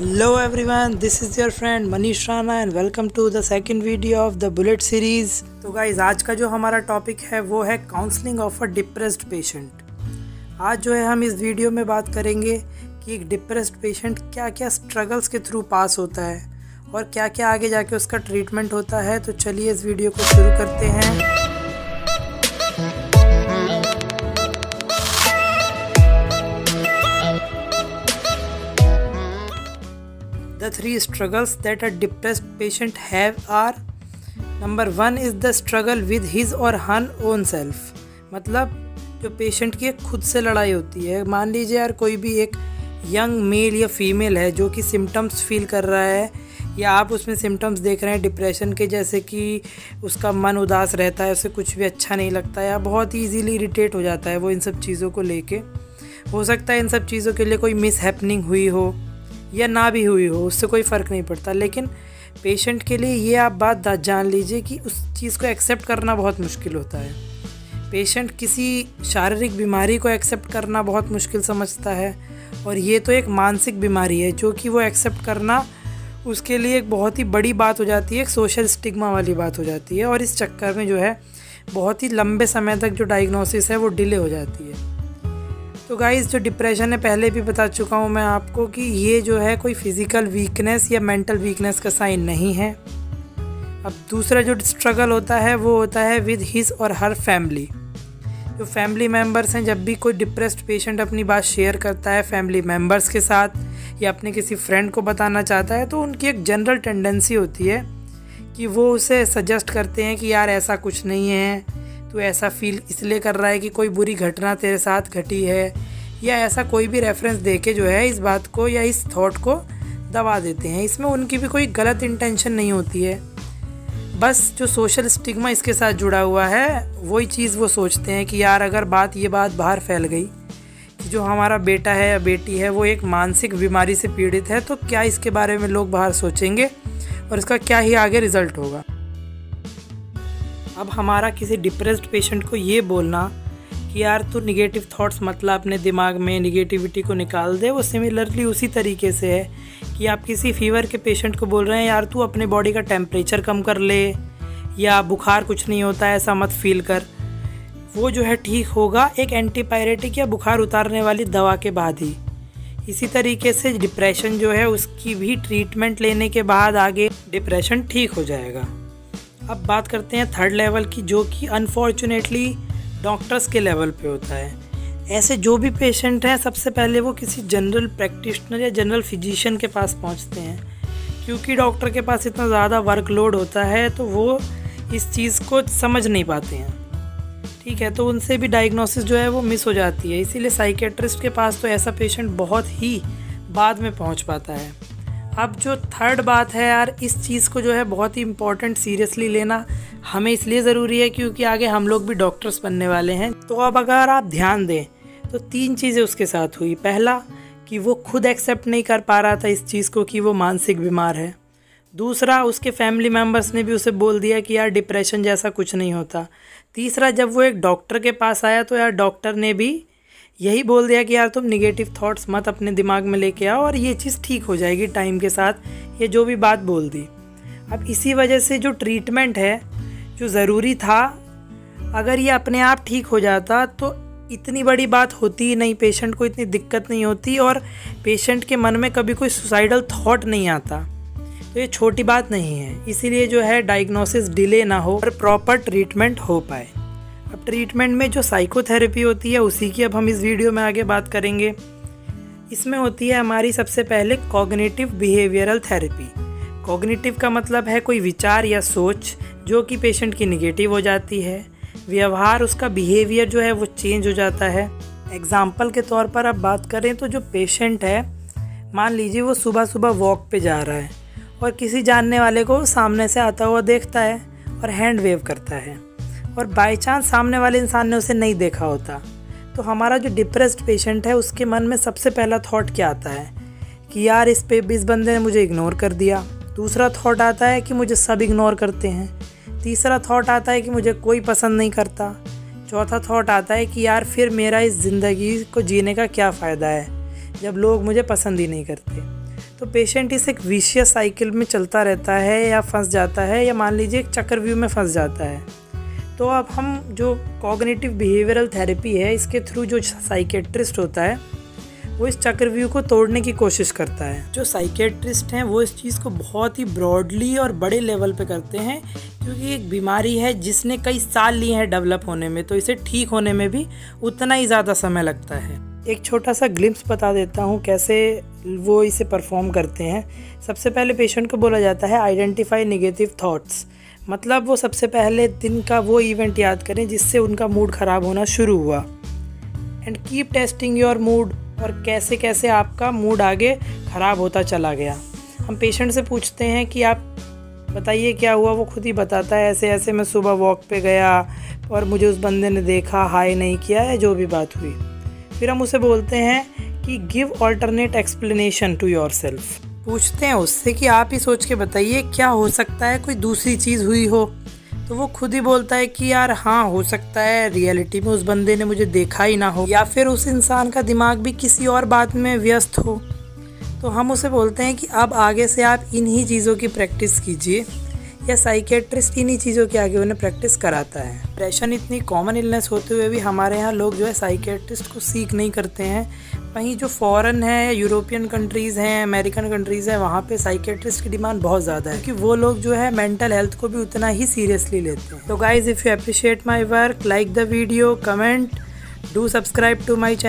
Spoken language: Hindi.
Hello everyone, this is your friend Manish Rana and welcome to the second video of the Bullet series। तो गाइज आज का जो हमारा टॉपिक है वो है counselling of a depressed patient. आज जो है हम इस वीडियो में बात करेंगे कि एक डिप्रेस्ड पेशेंट क्या क्या स्ट्रगल्स के थ्रू पास होता है और क्या क्या आगे जाके उसका ट्रीटमेंट होता है। तो चलिए इस वीडियो को शुरू करते हैं। The three struggles that a depressed patient have are number 1 is the struggle with his or her own self। मतलब जो पेशेंट की खुद से लड़ाई होती है। मान लीजिए यार कोई भी एक यंग मेल या फीमेल है जो कि सिम्टम्स फील कर रहा है या आप उसमें सिम्टम्स देख रहे हैं डिप्रेशन के, जैसे कि उसका मन उदास रहता है, उसे कुछ भी अच्छा नहीं लगता या बहुत ईजीली इरिटेट हो जाता है वो इन सब चीज़ों को लेके। हो सकता है इन सब चीज़ों के लिए कोई मिस हैपनिंग हुई हो या ना भी हुई हो, उससे कोई फ़र्क नहीं पड़ता, लेकिन पेशेंट के लिए ये आप बात जान लीजिए कि उस चीज़ को एक्सेप्ट करना बहुत मुश्किल होता है। पेशेंट किसी शारीरिक बीमारी को एक्सेप्ट करना बहुत मुश्किल समझता है और ये तो एक मानसिक बीमारी है जो कि वो एक्सेप्ट करना उसके लिए एक बहुत ही बड़ी बात हो जाती है, एक सोशल स्टिग्मा वाली बात हो जाती है और इस चक्कर में जो है बहुत ही लंबे समय तक जो डायग्नोसिस है वो डिले हो जाती है। तो गाइस जो डिप्रेशन है पहले भी बता चुका हूँ मैं आपको कि ये जो है कोई फिज़िकल वीकनेस या मेंटल वीकनेस का साइन नहीं है। अब दूसरा जो स्ट्रगल होता है वो होता है विद हिज और हर फैमिली। जो फैमिली मेम्बर्स हैं, जब भी कोई डिप्रेस्ड पेशेंट अपनी बात शेयर करता है फैमिली मेम्बर्स के साथ या अपने किसी फ्रेंड को बताना चाहता है तो उनकी एक जनरल टेंडेंसी होती है कि वो उसे सजेस्ट करते हैं कि यार ऐसा कुछ नहीं है, तो ऐसा फील इसलिए कर रहा है कि कोई बुरी घटना तेरे साथ घटी है, या ऐसा कोई भी रेफरेंस देके जो है इस बात को या इस थॉट को दबा देते हैं। इसमें उनकी भी कोई गलत इंटेंशन नहीं होती है, बस जो सोशल स्टिग्मा इसके साथ जुड़ा हुआ है वही चीज़ वो सोचते हैं कि यार अगर ये बात बाहर फैल गई कि जो हमारा बेटा है या बेटी है वो एक मानसिक बीमारी से पीड़ित है, तो क्या इसके बारे में लोग बाहर सोचेंगे और इसका क्या ही आगे रिज़ल्ट होगा। अब हमारा किसी डिप्रेस्ड पेशेंट को ये बोलना कि यार तू निगेटिव थॉट्स मतलब अपने दिमाग में निगेटिविटी को निकाल दे, वो सिमिलरली उसी तरीके से है कि आप किसी फीवर के पेशेंट को बोल रहे हैं यार तू अपने बॉडी का टेम्परेचर कम कर ले या बुखार कुछ नहीं होता है ऐसा मत फील कर। वो जो है ठीक होगा एक एंटीपायरेटिक या बुखार उतारने वाली दवा के बाद ही। इसी तरीके से डिप्रेशन जो है उसकी भी ट्रीटमेंट लेने के बाद आगे डिप्रेशन ठीक हो जाएगा। अब बात करते हैं थर्ड लेवल की, जो कि अनफॉर्चुनेटली डॉक्टर्स के लेवल पे होता है। ऐसे जो भी पेशेंट हैं सबसे पहले वो किसी जनरल प्रैक्टिशनर या जनरल फिजिशियन के पास पहुंचते हैं, क्योंकि डॉक्टर के पास इतना ज़्यादा वर्कलोड होता है तो वो इस चीज़ को समझ नहीं पाते हैं, ठीक है, तो उनसे भी डायग्नोसिस जो है वो मिस हो जाती है। इसीलिए साइकेट्रिस्ट के पास तो ऐसा पेशेंट बहुत ही बाद में पहुँच पाता है। अब जो थर्ड बात है यार, इस चीज़ को जो है बहुत ही इम्पोर्टेंट सीरियसली लेना हमें इसलिए ज़रूरी है क्योंकि आगे हम लोग भी डॉक्टर्स बनने वाले हैं। तो अब अगर आप ध्यान दें तो 3 चीज़ें उसके साथ हुई। पहला कि वो खुद एक्सेप्ट नहीं कर पा रहा था इस चीज़ को कि वो मानसिक बीमार है। दूसरा, उसके फैमिली मेम्बर्स ने भी उसे बोल दिया कि यार डिप्रेशन जैसा कुछ नहीं होता। तीसरा, जब वो एक डॉक्टर के पास आया तो यार डॉक्टर ने भी यही बोल दिया कि यार तुम निगेटिव थॉट्स मत अपने दिमाग में लेके आओ और ये चीज़ ठीक हो जाएगी टाइम के साथ, ये जो भी बात बोल दी। अब इसी वजह से जो ट्रीटमेंट है जो ज़रूरी था, अगर ये अपने आप ठीक हो जाता तो इतनी बड़ी बात होती ही नहीं, पेशेंट को इतनी दिक्कत नहीं होती और पेशेंट के मन में कभी कोई सुसाइडल थॉट नहीं आता। तो ये छोटी बात नहीं है, इसीलिए जो है डायग्नोसिस डिले ना हो और प्रॉपर ट्रीटमेंट हो पाए। अब ट्रीटमेंट में जो साइकोथेरेपी होती है उसी की अब हम इस वीडियो में आगे बात करेंगे। इसमें होती है हमारी सबसे पहले कॉग्निटिव बिहेवियरल थेरेपी। कॉग्निटिव का मतलब है कोई विचार या सोच जो कि पेशेंट की निगेटिव हो जाती है, व्यवहार उसका बिहेवियर जो है वो चेंज हो जाता है। एग्जाम्पल के तौर पर अब बात करें तो जो पेशेंट है, मान लीजिए वो सुबह सुबह वॉक पे जा रहा है और किसी जानने वाले को सामने से आता हुआ देखता है और हैंड वेव करता है और बाय चांस सामने वाले इंसान ने उसे नहीं देखा होता, तो हमारा जो डिप्रेस्ड पेशेंट है उसके मन में सबसे पहला थॉट क्या आता है कि यार इस बंदे ने मुझे इग्नोर कर दिया। दूसरा थॉट आता है कि मुझे सब इग्नोर करते हैं। तीसरा थॉट आता है कि मुझे कोई पसंद नहीं करता। चौथा थॉट आता है कि यार फिर मेरा इस ज़िंदगी को जीने का क्या फ़ायदा है जब लोग मुझे पसंद ही नहीं करते। तो पेशेंट इस एक विशियस साइकिल में चलता रहता है या फंस जाता है, या मान लीजिए एक चक्रव्यूह में फंस जाता है। तो अब हम जो कॉग्निटिव बिहेवियरल थेरेपी है, इसके थ्रू जो साइकेट्रिस्ट होता है वो इस चक्रव्यूह को तोड़ने की कोशिश करता है। जो साइकेट्रिस्ट हैं वो इस चीज़ को बहुत ही ब्रॉडली और बड़े लेवल पे करते हैं, क्योंकि एक बीमारी है जिसने कई साल लिए हैं डेवलप होने में, तो इसे ठीक होने में भी उतना ही ज़्यादा समय लगता है। एक छोटा सा ग्लिम्स बता देता हूँ कैसे वो इसे परफॉर्म करते हैं। सबसे पहले पेशेंट को बोला जाता है आइडेंटिफाई नेगेटिव थॉट्स, मतलब वो सबसे पहले दिन का वो इवेंट याद करें जिससे उनका मूड ख़राब होना शुरू हुआ, and keep testing your mood, और कैसे कैसे आपका मूड आगे ख़राब होता चला गया। हम पेशेंट से पूछते हैं कि आप बताइए क्या हुआ, वो खुद ही बताता है ऐसे ऐसे मैं सुबह वॉक पे गया और मुझे उस बंदे ने देखा, हाई नहीं किया, है जो भी बात हुई। फिर हम उसे बोलते हैं कि give alternate explanation to yourself. पूछते हैं उससे कि आप ही सोच के बताइए क्या हो सकता है कोई दूसरी चीज़ हुई हो। तो वो खुद ही बोलता है कि यार हाँ हो सकता है रियलिटी में उस बंदे ने मुझे देखा ही ना हो, या फिर उस इंसान का दिमाग भी किसी और बात में व्यस्त हो। तो हम उसे बोलते हैं कि अब आगे से आप इन्हीं चीज़ों की प्रैक्टिस कीजिए, या साइकेट्रिस्ट इन्हीं चीज़ों के आगे उन्हें प्रैक्टिस कराता है। डिप्रेशन इतनी कॉमन इलनेस होते हुए भी हमारे यहाँ लोग जो है साइकेट्रिस्ट को सीख नहीं करते हैं। वहीं जो फॉरेन है, यूरोपियन कंट्रीज़ हैं, अमेरिकन कंट्रीज़ हैं, वहाँ पे साइकेट्रिस्ट की डिमांड बहुत ज़्यादा है, क्योंकि वो लोग जो है मेंटल हेल्थ को भी उतना ही सीरियसली लेते हैं। तो guys if you appreciate my work, like the video, comment, do subscribe to my channel.